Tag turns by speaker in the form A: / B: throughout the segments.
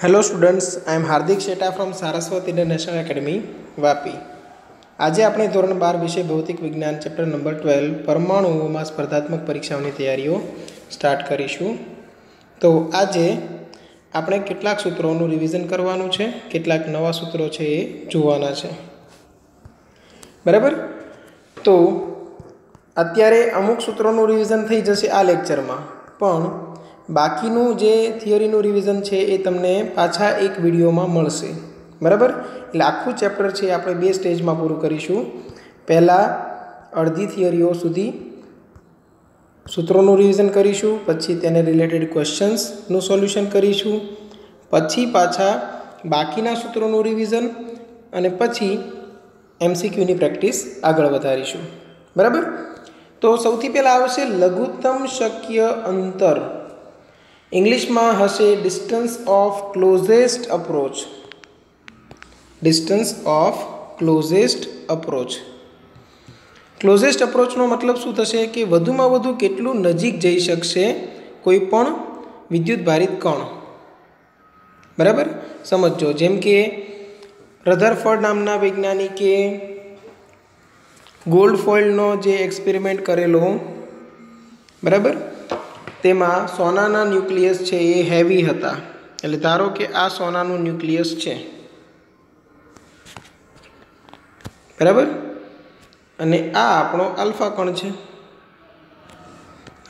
A: Hello students, I am Hardik Sheta from Saraswat international academy Vapi. आज આપણે ધોરણ 12 વિષય ભૌતિક વિજ્ઞાન ચેપ્ટર નંબર 12 પરમાણુઓમાં સ્પર્ધાત્મક પરીક્ષાઓની તૈયારીઓ સ્ટાર્ટ કરીશું। તો આજે આપણે કેટલાક સૂત્રોનું રિવિઝન કરવાનું છે, કેટલાક નવા સૂત્રો છે એ જોવાના છે, બરાબર। તો અત્યારે અમુક સૂત્રોનું રિવિઝન થઈ જશે આ લેક્ચરમાં, પણ બાકીનું જે થિયરીનું રિવિઝન છે એ તમને પાછા એક વિડીયોમાં મળશે, બરાબર। એટલે આખું ચેપ્ટર છે આપણે બે સ્ટેજમાં પૂરું કરીશું। પહેલાં અડધી થિયરીઓ સુધી સૂત્રોનું રિવિઝન કરીશું, પછી તેને રિલેટેડ ક્વેશ્ચન્સનું સોલ્યુશન કરીશું, પછી પાછા બાકીના સૂત્રોનું રિવિઝન અને પછી એમસીક્યુની પ્રેક્ટિસ આગળ વધારીશું, બરાબર। તો સૌથી પહેલાં આવશે લઘુત્તમ શક્ય અંતર। ઇંગ્લિશમાં હશે distance of closest approach. Distance of closest approach. Closest અપ્રોચનો મતલબ શું થશે કે વધુમાં વધુ કેટલું નજીક જઈ શકશે કોઈ પણ વિદ્યુત ભારિત કણ, બરાબર। સમજો, જેમ કે રધરફોર્ડ નામના વૈજ્ઞાનિકે ગોલ્ડ ફોઇલનો જે એક્સપેરિમેન્ટ કરેલો, બરાબર, તેમાં સોનાના ન્યુક્લિયસ છે એ હેવી હતા। એટલે ધારો કે આ સોનાનું ન્યુક્લિયસ છે, બરાબર, અને આ આપણો આલ્ફા કણ છે।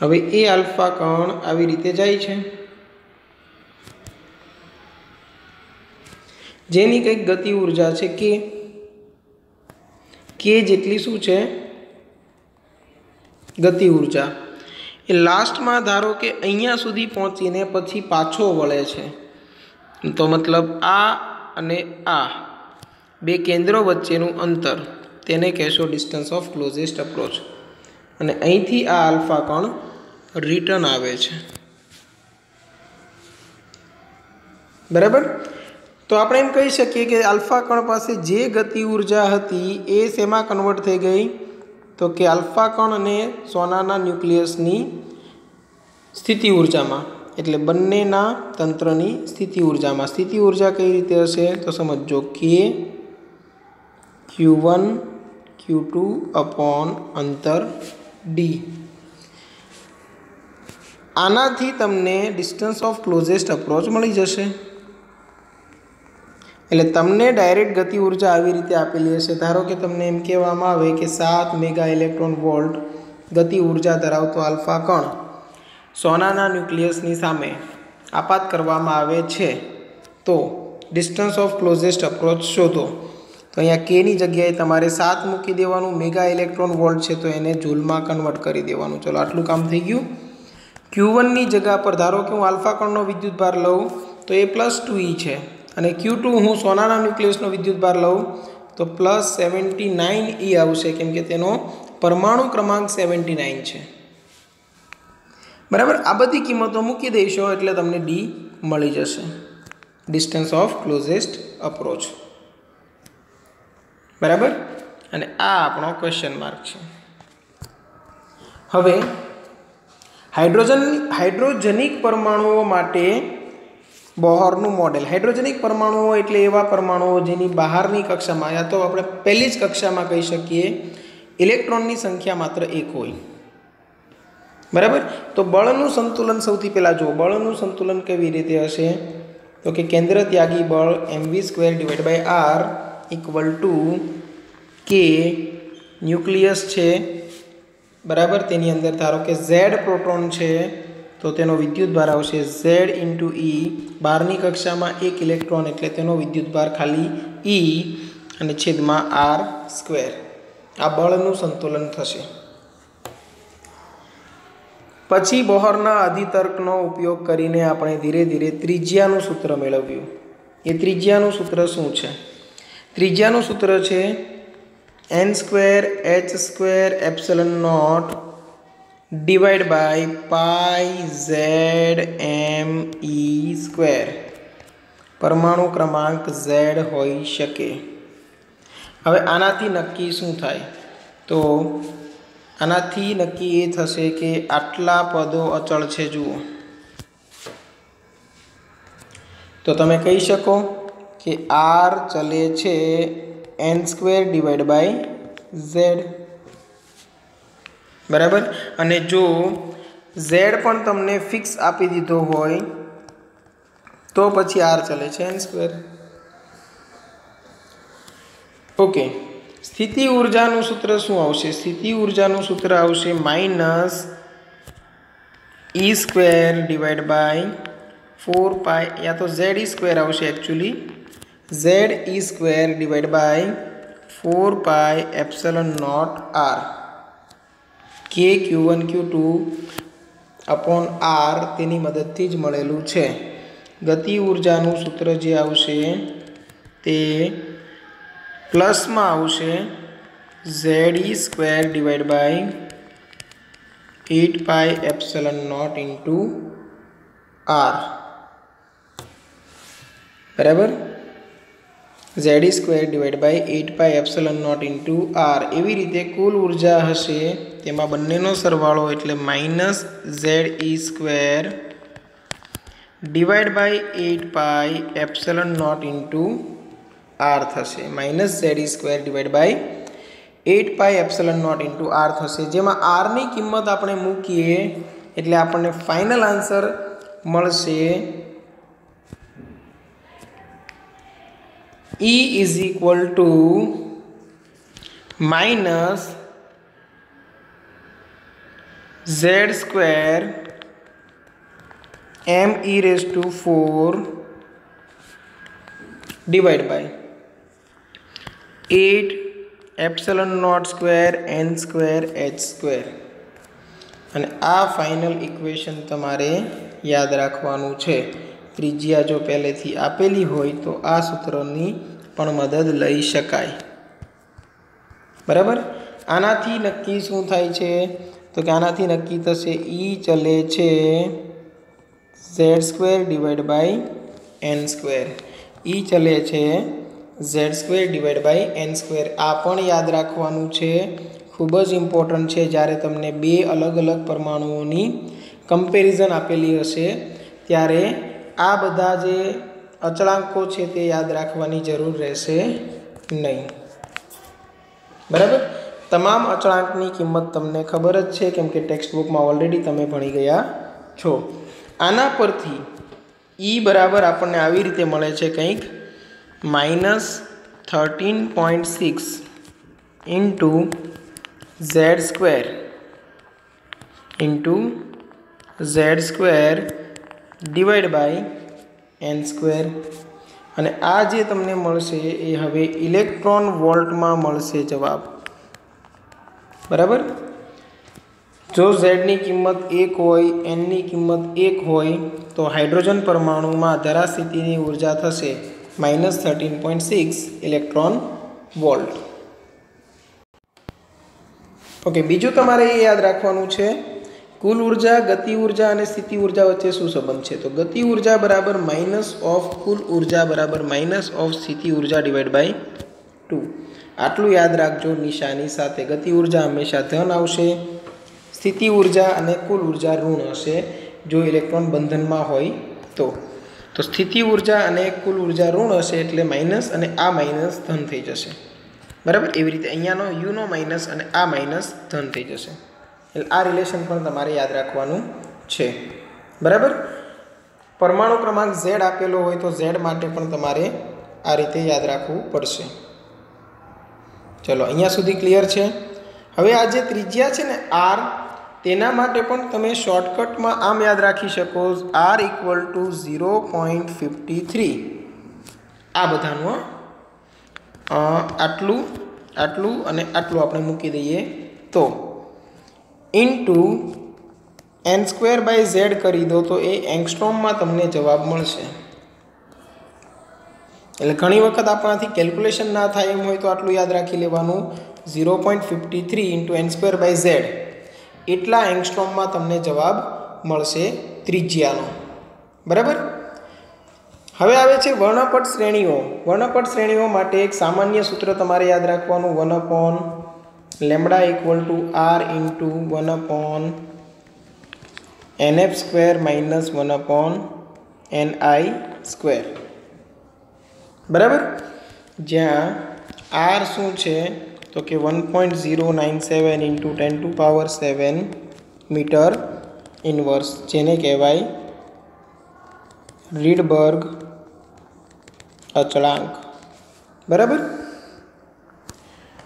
A: હવે એ આલ્ફા કણ આવી રીતે જાય છે, જેની કંઈક ગતિ ઉર્જા છે કે જેટલી શું છે ગતિ ઉર્જા, એ લાસ્ટમાં ધારો કે અહીંયા સુધી પહોંચીને પછી પાછો વળે છે, તો મતલબ આ અને આ બે કેન્દ્રો વચ્ચેનું અંતર, તેને કહેશો ડિસ્ટન્સ ઓફ ક્લોઝેસ્ટ અપ્રોચ। અને અહીંથી આ આલ્ફા કણ રિટર્ન આવે છે, બરાબર। તો આપણે એમ કહી શકીએ કે આલ્ફા કણ પાસે જે ગતિ ઉર્જા હતી એ શેમાં કન્વર્ટ થઈ ગઈ, તો કે આલ્ફા કણ અને સોનાના ન્યુક્લિયસની સ્થિતિ ઉર્જામાં, એટલે બંનેના તંત્રની સ્થિતિ ઉર્જામાં। સ્થિતિ ઉર્જા કઈ રીતે હશે તો સમજો, કે Q1 Q2 અપોન અંતર ડી। આનાથી તમને ડિસ્ટન્સ ઓફ ક્લોઝેસ્ટ અપ્રોચ મળી જશે। એટલે તમને ડાયરેક્ટ ગતિ ઉર્જા આવી રીતે આપેલી હશે। ધારો કે તમને એમ કહેવામાં આવે કે 7 મેગા ઇલેક્ટ્રોન વોલ્ટ ગતિ ઉર્જા ધરાવતો આલ્ફા કણ સોનાના ન્યુક્લિયસની સામે આપાત કરવામાં આવે છે, તો ડિસ્ટન્સ ઓફ ક્લોઝેસ્ટ અપ્રોચ શોધો। તો અહીંયા કેની જગ્યાએ તમારે 7 મૂકી દેવાનું, મેગા ઇલેક્ટ્રોન વોલ્ટ છે તો એને જૂલમાં કન્વર્ટ કરી દેવાનું। ચલો, આટલું કામ થઈ ગયું। Q1ની જગ્યા પર ધારો કે હું આલ્ફા કણનો વિદ્યુતભાર લઉં તો એ +2e છે, અને Q2 હું સોનાના ન્યુક્લિયસનો વિદ્યુતભાર લઉં તો +79e આવશે, કેમ કે તેનો પરમાણુ ક્રમાંક 79 છે, બરાબર। આ બધી કિંમતો મૂકી દઈશો એટલે તમને ડી મળી જશે, ડિસ્ટન્સ ઓફ ક્લોઝેસ્ટ અપ્રોચ, બરાબર। અને આ આપણો ક્વેશ્ચન માર્ક છે। હવે હાઇડ્રોજનિક પરમાણુઓ માટે બોહરનું મોડેલ। હાઇડ્રોજનિક પરમાણુઓ એટલે એવા પરમાણુઓ જેની બહારની કક્ષામાં, યા તો આપણે પહેલી જ કક્ષામાં કહી શકીએ, ઇલેક્ટ્રોનની સંખ્યા માત્ર 1 હોય, બરાબર। તો બળનું સંતુલન સૌથી પહેલાં જુઓ, બળનું સંતુલન કેવી રીતે હશે તો કે કેન્દ્ર ત્યાગી બળ mv²/r = કે ન્યુક્લિયસ છે, બરાબર, તેની અંદર ધારો કે Z પ્રોટોન છે તો તેનો વિદ્યુતભાર આવશે Z × E। બહારની કક્ષામાં 1 ઇલેક્ટ્રોન એટલે તેનો વિદ્યુતભાર ખાલી E અને છેદમાં r²। આ બળનું સંતુલન થશે। પછી બોહરના અધિતર્કનો ઉપયોગ કરીને આપણે ધીરે ધીરે ત્રિજ્યાનું સૂત્ર મેળવ્યું। એ ત્રિજ્યાનું સૂત્ર શું છે? ત્રિજ્યાનું સૂત્ર છે n²h²ε0 /πZme²। પરમાણુ ક્રમાંક Z હોઈ શકે। હવે આનાથી નક્કી શું થાય તો આનાથી નક્કી એ થશે કે આટલા પદો અચળ છે। જુઓ, તો તમે કહી શકો કે આર ચલે છે n² ડિવાઈડ બાય ઝેડ, બરાબર. અને જો ઝેડ પણ તમને ફિક્સ આપી દીધો હોય તો પછી આર ચલે છે n². ઓકે, સ્થિતિ ઉર્જાનું સૂત્ર શું આવશે? સ્થિતિ ઉર્જાનું સૂત્ર આવશે -e² ડિવાઈડ બાય 4 pi, या तो ze² આવશે actually, ze² divide by 4 pi epsilon not r k q1 q2 upon r તેની મદદથી જ મળેલું છે. ગતિ ઉર્જાનું સૂત્ર જે આવશે તે પ્લસમાં આવશે ze² divide by 8 pi epsilon not into r, બરાબર. ze² divide by 8 pi epsilon not into r. એવી રીતે કુલ ઉર્જા હશે તેમાં બંનેનો સરવાળો એટલે -ze² divide by 8 pi epsilon not into r થશે. -ze² divide by 8 pi epsilon not into r થશે, જેમાં r ની કિંમત આપણે મૂકીએ એટલે આપણને ફાઇનલ આન્સર મળશે E is equal to minus z² me⁴ divided by 8 epsilon naught square n² h². અને આ ફાઇનલ ઇક્વેશન તમારે યાદ રાખવાનું છે. ત્રિજ્યા જો પહેલેથી આપેલી હોય તો આ સૂત્રની પણ મદદ લઈ શકાય, બરાબર. આનાથી નક્કી શું થાય છે? તો કે આનાથી નક્કી થશે E ચલે છે z² divide by n². E ચલે છે z² ડિવાઈડ બાય n². આ પણ યાદ રાખવાનું છે, ખૂબ જ ઇમ્પોર્ટન્ટ છે. જ્યારે તમને બે અલગ અલગ પરમાણુઓની કમ્પેરિઝન આપેલી હશે ત્યારે આ બધા જે અચળાંકો છે તે યાદ રાખવાની જરૂર રહેશે નહીં, બરાબર. તમામ અચળાંકની કિંમત તમને ખબર જ છે, કેમ કે ટેક્સ્ટ બુકમાં ઓલરેડી તમે ભણી ગયા છો. આના પરથી E બરાબર આપણને આવી રીતે મળે છે કંઈક -13.6 into z² divide by n². અને આ જે તમને મળશે એ હવે ઇલેક્ટ્રોન વોલ્ટમાં મળશે જવાબ, બરાબર. જો ઝેડની કિંમત 1 હોય, એનની કિંમત 1 હોય તો હાઇડ્રોજન પરમાણુમાં ધરાસ્થિતિની ઉર્જા થશે -13.6 ઇલેક્ટ્રોન વોલ્ટ. ઓકે, બીજું તમારે એ યાદ રાખવાનું છે કુલ ઉર્જા, ગતિ ઉર્જા અને સ્થિતિ ઉર્જા વચ્ચે શું સંબંધ છે? તો ગતિ ઉર્જા બરાબર માઇનસ ઓફ કુલ ઉર્જા બરાબર માઇનસ ઓફ સ્થિતિ ઉર્જા ડિવાઈડ બાય 2. આટલું યાદ રાખજો નિશાની સાથે. ગતિ ઉર્જા હંમેશા ધન આવશે, સ્થિતિ ઉર્જા અને કુલ ઉર્જા ઋણ હશે જો ઇલેક્ટ્રોન બંધનમાં હોય તો. તો સ્થિતિ ઉર્જા અને કુલ ઉર્જા ઋણ હશે એટલે માઇનસ અને આ માઇનસ ધન થઈ જશે, બરાબર. એવી રીતે અહીંયાનો યુનો માઇનસ અને આ માઇનસ ધન થઈ જશે. એટલે આ રિલેશન પણ તમારે યાદ રાખવાનું છે, બરાબર. પરમાણુ ક્રમાંક Z આપેલો હોય તો Z માટે પણ તમારે આ રીતે યાદ રાખવું પડશે. ચલો, અહીંયા સુધી ક્લિયર છે. હવે આ જે ત્રિજ્યા છે ને R, તેના માટે પણ તમે શોર્ટકટમાં આમ યાદ રાખી શકો R = 0.53. આ બધાનું આટલું આટલું અને આટલું આપણે મૂકી દઈએ તો ઇન્ટુ n² z કરી દો તો એ એંગસ્ટ્રોમમાં તમને જવાબ મળશે. એટલે ઘણી વખત આપણાથી કેલ્ક્યુલેશન ના થાય એમ હોય તો આટલું યાદ રાખી લેવાનું 0.53 × n² z એટલા એંગસ્ટ્રોમમાં તમને જવાબ મળશે ત્રિજ્યાનો, બરાબર. હવે આવે છે વર્ણપટ શ્રેણીઓ. વર્ણપટ શ્રેણીઓ માટે એક સામાન્ય સૂત્ર તમારે યાદ રાખવાનું 1/λ = r × 1/nf² - 1/ni સ્ક્વેર, બરાબર। જ્યાં આર શું છે તો કે 1.097 ઇન્ટુ 10⁻7 મીટર ઇનવર્સ, જેને કહેવાય રીડબર્ગ અચળાંક, બરાબર।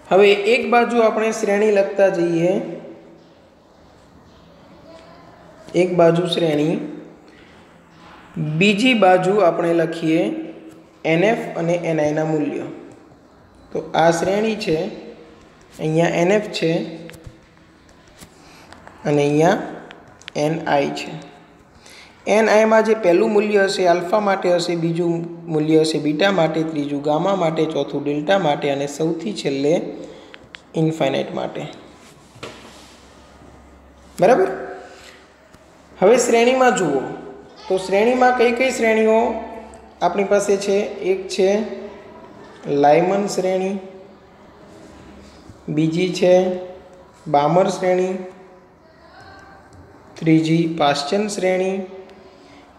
A: હવે એક બાજુ આપણે શ્રેણી લખતા જઈએ, એક બાજુ શ્રેણી, બીજી બાજુ આપણે લખીએ NF અને NI ના મૂલ્ય। તો આ શ્રેણી છે, અહીંયા NF છે અને અહીંયા NI છે। NI માં જે પહેલું મૂલ્ય હશે આલ્ફા માટે હશે, બીજું મૂલ્ય હશે બીટા માટે, ત્રીજું ગામા માટે, ચોથું ડેલ્ટા માટે અને સૌથી છેલ્લે ઇન્ફાઇનાઇટ માટે, બરાબર। હવે શ્રેણીમાં જુઓ તો શ્રેણીમાં કઈ કઈ શ્રેણીઓ આપણી પાસે છે? એક છે લાયમન શ્રેણી, બીજી છે બામર શ્રેણી, ત્રીજી પાશ્ચન શ્રેણી,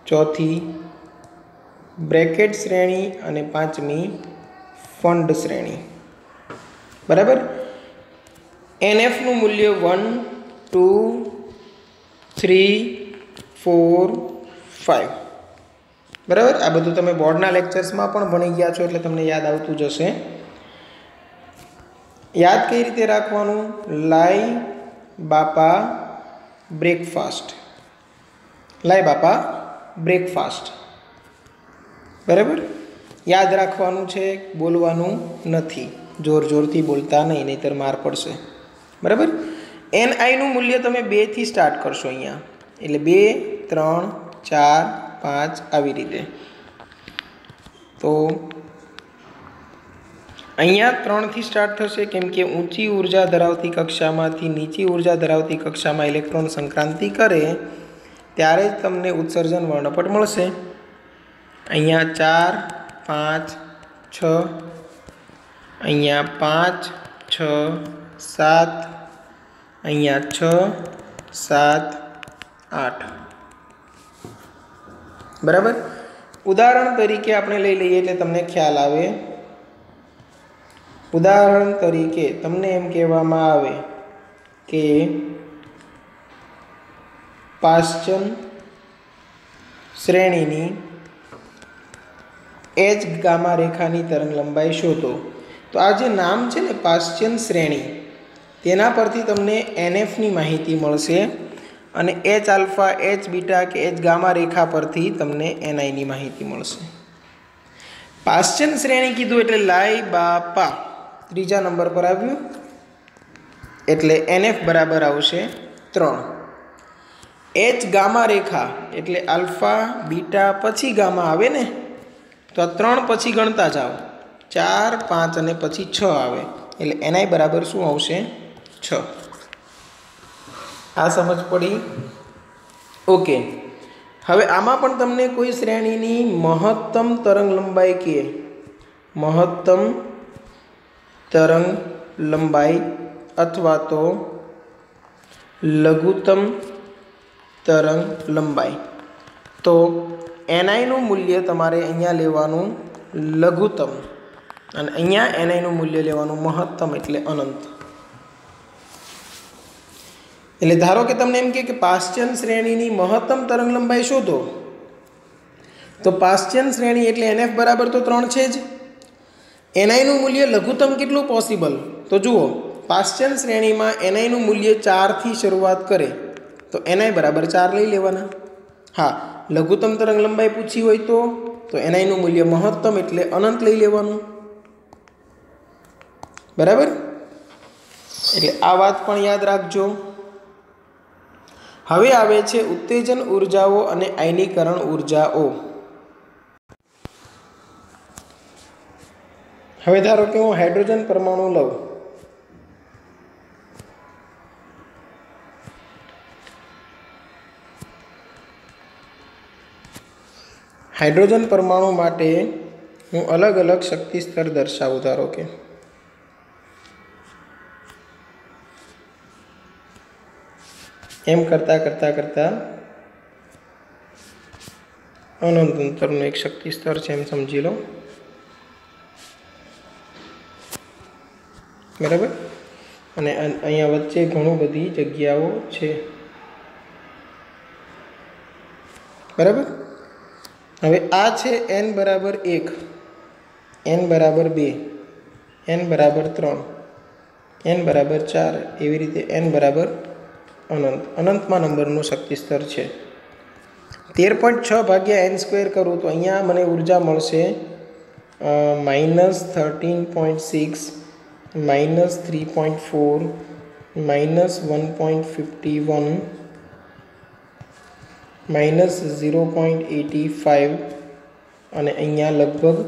A: ચોથી બ્રેકેટ શ્રેણી અને પાંચમી ફંડ શ્રેણી, બરાબર। NF નું મૂલ્ય 1 2 3 4 5, બરાબર। આ બધું તમે બોર્ડના લેક્ચર્સમાં પણ ભણી ગયા છો એટલે તમને યાદ આવતું જ હશે। યાદ કઈ રીતે રાખવાનું? લાય બાપા બ્રેકફાસ્ટ, લાય બાપા બ્રેકફાસ્ટ, બરાબર। યાદ રાખવાનું છે, બોલવાનું નથી, જોર જોરથી બોલતા નહીં, નહીંતર માર પડશે, બરાબર। NI નું મૂલ્ય તમે 2 થી સ્ટાર્ટ કરશો અહીંયા, એટલે 2 3 4 5 આવી રીતે। તો અહીંયા 3 થી સ્ટાર્ટ થશે, કેમ કે ઊંચી ઉર્જા ધરાવતી કક્ષામાંથી નીચી ઉર્જા ધરાવતી કક્ષામાં ઇલેક્ટ્રોન સંક્રાંતિ કરે ત્યારે જ તમને ઉત્સર્જન વર્ણપટ મળશે। અહીંયા 4 5 6, અહીંયા 5 6 7, અહીંયા 6 7 8, બરાબર। ઉદાહરણ તરીકે આપણે લઈ લઈએ એટલે તમને ખ્યાલ આવે। ઉદાહરણ તરીકે તમને એમ કહેવામાં આવે કે પાશ્ચન શ્રેણીની H ગામા રેખાની તરંગ લંબાઈ શોધો। તો આ જે નામ છે ને પાશ્ચન શ્રેણી, તેના પરથી તમને NF ની માહિતી મળશે અને H આલ્ફા, H બીટા કે H ગામા રેખા પરથી તમને NI ની માહિતી મળશે। પાશ્ચન શ્રેણી કીધું એટલે લાય બાપા ત્રીજા નંબર પર આવ્યું, એટલે NF બરાબર આવશે 3। H ગામા રેખા એટલે આલ્ફા બીટા પછી ગામા આવે ને, તો આ 3 પછી ગણતા જાઓ, 4 5 અને પછી 6 આવે, એટલે NI બરાબર શું આવશે? 6। આ સમજ પડી? ઓકે। હવે આમાં પણ તમને કોઈ શ્રેણીની મહત્તમ તરંગ લંબાઈ કે મહત્તમ તરંગ લંબાઈ અથવા તો લઘુત્તમ તરંગ લંબાઈ, તો NI નું મૂલ્ય તમારે અહીંયા લેવાનું લઘુત્તમ અને અહીંયા NI નું મૂલ્ય લેવાનું મહત્તમ એટલે અનંત। એટલે ધારો કે તમને એમ કે પાશ્ચન શ્રેણીની મહત્તમ તરંગ લંબાઈ શોધો, તો પાશ્ચન શ્રેણી એટલે NF બરાબર તો 3 છે જ। NI નું મૂલ્ય લઘુત્તમ કેટલું પોસિબલ? તો જુઓ, પાશ્ચન શ્રેણીમાં NI નું મૂલ્ય 4 થી શરૂઆત કરે, તો NI બરાબર 4 લઈ લેવાના। હા, લઘુત્તમ તરંગ લંબાઈ પૂછી હોય તો NI નું મૂલ્ય મહત્તમ એટલે અનંત લઈ લેવાનું, બરાબર। એટલે આ વાત પણ યાદ રાખજો। હવે આવે છે ઉત્તેજન ઉર્જાઓ અને આયનીકરણ ઉર્જાઓ। હવે ધારો કે હું હાઇડ્રોજન પરમાણુ લઉં, હાઇડ્રોજન પરમાણુ માટે હું અલગ અલગ શક્તિ સ્તર દર્શાવું। ધારો કે એમ કરતાં અનંત અંતરનું એક શક્તિ સ્તર છે એમ સમજી લો, બરાબર. અને અહીંયા વચ્ચે ઘણું બધી જગ્યાઓ છે, બરાબર. હવે આ છે n બરાબર 1, n બરાબર 2, n બરાબર 3, n બરાબર 4, એવી રીતે n બરાબર અનંત. અનંતમાં નંબરનું શક્તિ સ્તર છે. 13.6 ભાગ્યા n સ્ક્વેર કરું તો અહીંયા મને ઉર્જા મળશે -13.6, -3.4, -1.51, -0.85 અને અહીંયા લગભગ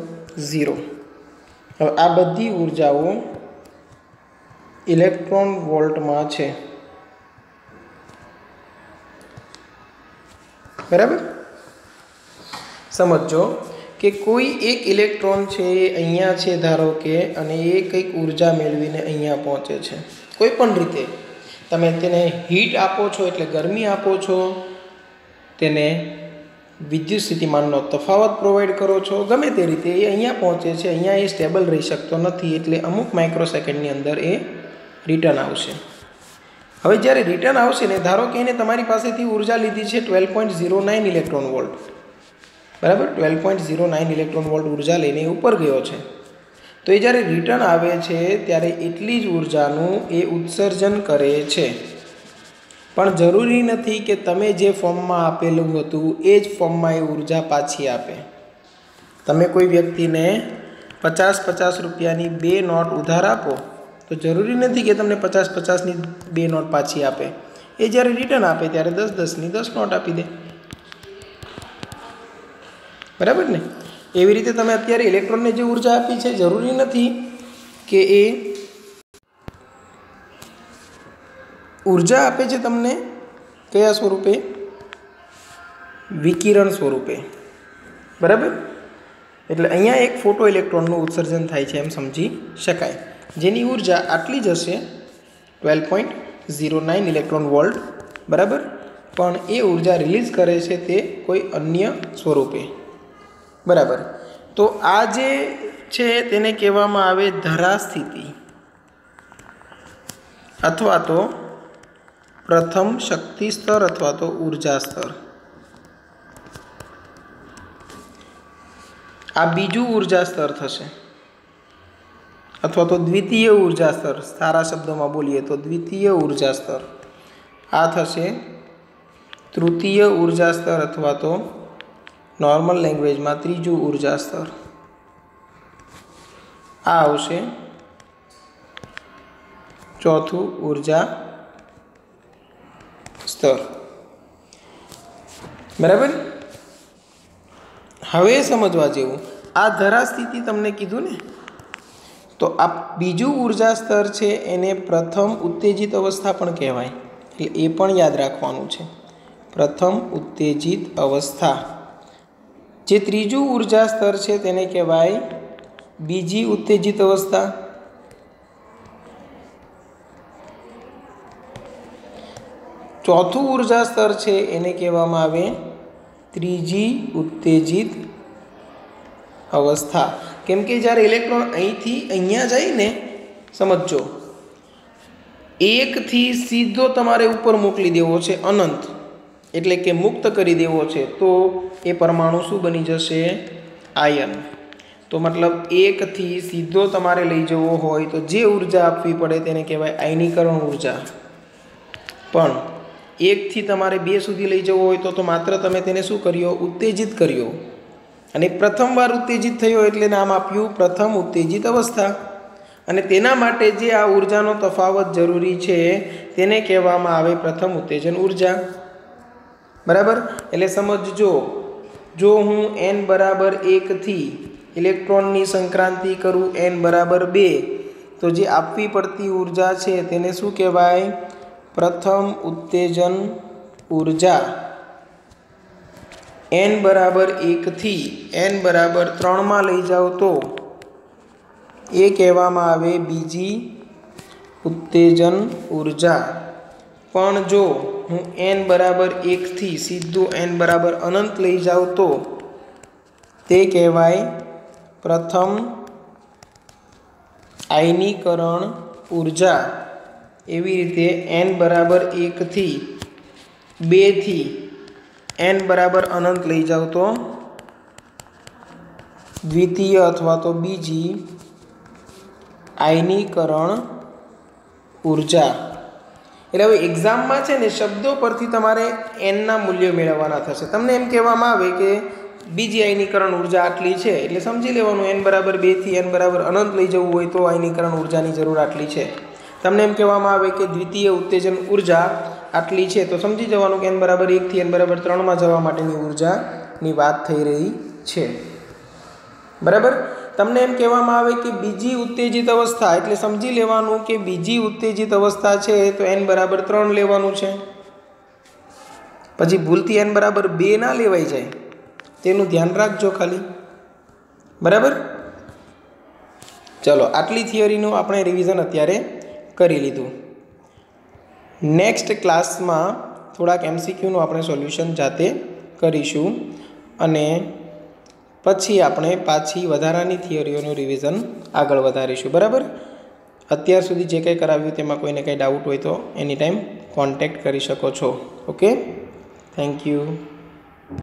A: 0. હવે આ બધી ઉર્જાઓ ઇલેક્ટ્રોન વોલ્ટમાં છે, બરાબર. સમજો કે કોઈ એક ઇલેક્ટ્રોન છે એ અહીંયા છે ધારો કે, અને એ કંઈક ઉર્જા મેળવીને અહીંયા પહોંચે છે. કોઈ પણ રીતે તમે તેને હીટ આપો છો એટલે ગરમી આપો છો, તેને વિદ્યુત સ્થિતિમાનનો તફાવત પ્રોવાઈડ કરો છો, ગમે તે રીતે એ અહીંયા પહોંચે છે. અહીંયા એ સ્ટેબલ રહી શકતો નથી, એટલે અમુક માઇક્રોસેકન્ડની અંદર એ રિટર્ન આવશે. હવે જ્યારે રિટર્ન આવશે ને, ધારો કે એને તમારી પાસેથી ઉર્જા લીધી છે 12.09 ઇલેક્ટ્રોન વોલ્ટ, બરાબર. 12.09 ઇલેક્ટ્રોન વોલ્ટ ઉર્જા લઈને ઉપર ગયો છે. તો એ જ્યારે રિટર્ન આવે છે ત્યારે એટલી જ ઉર્જાનું એ ઉત્સર્જન કરે છે. પણ જરૂરી નથી કે તમે જે ફોર્મમાં આપેલું હતું એ જ ફોર્મમાં એ ઉર્જા પાછી આપે. તમે કોઈ વ્યક્તિને 50-50 રૂપિયાની 2 નોટ ઉધાર આપો તો જરૂરી નથી કે તમને 50-50ની 2 નોટ પાછી આપે. એ જ્યારે રિટર્ન આપે ત્યારે 10-10ની 10 નોટ આપી દે, બરાબર ને. એવી રીતે તમે અત્યારે ઇલેક્ટ્રોનને જે ઉર્જા આપી છે, જરૂરી નથી કે એ ઉર્જા આપે છે તમને કયા સ્વરૂપે? વિકિરણ સ્વરૂપે, બરાબર. એટલે અહીંયા એક ફોટો ઇલેક્ટ્રોનનું ઉત્સર્જન થાય છે એમ સમજી શકાય, જેની ઉર્જા આટલી જ હશે 12.09 ઇલેક્ટ્રોન વોલ્ટ, બરાબર. પણ એ ઉર્જા રિલીઝ કરે છે તે કોઈ અન્ય સ્વરૂપે, બરાબર. તો આ જે છે તેને કહેવામાં આવે ધરા સ્થિતિ અથવા તો પ્રથમ શક્તિ સ્તર અથવા તો ઉર્જા સ્તર. આ બીજું ઉર્જા સ્તર થશે, અથવા તો દ્વિતીય ઉર્જા સ્તર. સારા શબ્દોમાં બોલીએ તો દ્વિતીય ઉર્જા સ્તર. આ થશે તૃતીય ઉર્જા સ્તર અથવા તો નોર્મલ લેંગ્વેજમાં ત્રીજું ઉર્જા સ્તર. આ આવશે ચોથું ઉર્જા સ્તર, બરાબર. હવે સમજવા જેવું, આ ધરા સ્થિતિ તમને કીધું ને, તો આ બીજું ઉર્જા સ્તર છે એને પ્રથમ ઉત્તેજિત અવસ્થા પણ કહેવાય, એટલે એ પણ યાદ રાખવાનું છે. પ્રથમ ઉત્તેજિત અવસ્થા. જે ત્રીજું ઉર્જા સ્તર છે તેને કહેવાય બીજી ઉત્તેજિત અવસ્થા. ચોથું ઉર્જા સ્તર છે એને કહેવામાં આવે ત્રીજી ઉત્તેજિત અવસ્થા. કેમ કે જ્યારે ઇલેક્ટ્રોન અહીંથી અહીંયા જાય ને, સમજો, 1 થી સીધો તમારે ઉપર મોકલી દેવો છે અનંત, એટલે કે મુક્ત કરી દેવો છે, તો એ પરમાણુ શું બની જશે? આયન. તો મતલબ 1 થી સીધો તમારે લઈ જવો હોય તો જે ઉર્જા આપવી પડે તેને કહેવાય આયનીકરણ ઉર્જા. પણ 1 થી તમારે 2 સુધી લઈ જવો હોય તો માત્ર તમે તેને શું કર્યો? ઉત્તેજિત કર્યો. અને પ્રથમવાર ઉત્તેજિત થયો એટલે નામ આપ્યું પ્રથમ ઉત્તેજિત અવસ્થા. અને તેના માટે જે આ ઉર્જાનો તફાવત જરૂરી છે તેને કહેવામાં આવે પ્રથમ ઉત્તેજન ઉર્જા, બરાબર. એટલે સમજજો, જો હું n બરાબર 1 થી ઇલેક્ટ્રોનની સંક્રાંતિ કરું n બરાબર 2, તો જે આપવી પડતી ઉર્જા છે તેને શું કહેવાય? પ્રથમ ઉત્તેજન ઉર્જા. n બરાબર 1 થી n બરાબર 3માં લઈ જાઓ તો એ કહેવામાં આવે બીજી ઉત્તેજન ઉર્જા. પણ જો હું n બરાબર 1 થી સીધું n બરાબર અનંત લઈ જાઉં તો તે કહેવાય પ્રથમ આયનીકરણ ઉર્જા। એવી રીતે n બરાબર 1 થી 2 થી n બરાબર અનંત લઈ જાઓ તો દ્વિતીય અથવા તો બીજી આયનીકરણ ઉર્જા। એટલે હવે એક્ઝામમાં છે ને શબ્દો પરથી તમારે એનના મૂલ્યો મેળવવાના થશે। તમને એમ કહેવામાં આવે કે બીજી આયનીકરણ ઉર્જા આટલી છે એટલે સમજી લેવાનું n બરાબર 2 થી n બરાબર અનંત લઈ જવું હોય તો આયનીકરણ ઉર્જાની જરૂર આટલી છે। તમને એમ કહેવામાં આવે કે દ્વિતીય ઉત્તેજન ઉર્જા આટલી છે તો સમજી જવાનું કે n બરાબર 1 થી n બરાબર 3 માં જવા માટેની ઉર્જાની વાત થઈ રહી છે। બરાબર। તમને એમ કહેવામાં આવે કે બીજી ઉત્તેજિત અવસ્થા એટલે સમજી લેવાનું કે બીજી ઉત્તેજિત અવસ્થા છે તો n બરાબર 3 લેવાનું છે। પછી ભૂલથી n બરાબર 2 ના લેવાઈ જાય તેનું ધ્યાન રાખજો ખાલી। બરાબર। ચલો આટલી થિયરીનું આપણે રિવિઝન અત્યારે કરી લીધું। નેક્સ્ટ ક્લાસમાં થોડાક MCQનું આપણે સોલ્યુશન જાતે કરીશું અને પછી આપણે પાછી વધારાની થિયરીઓનું રિવિઝન આગળ વધારીશું। બરાબર। અત્યાર સુધી જે કંઈ કરાવ્યું તેમાં કોઈને કંઈ ડાઉટ હોય તો એની ટાઈમ કોન્ટેક્ટ કરી શકો છો। Okay, thank you.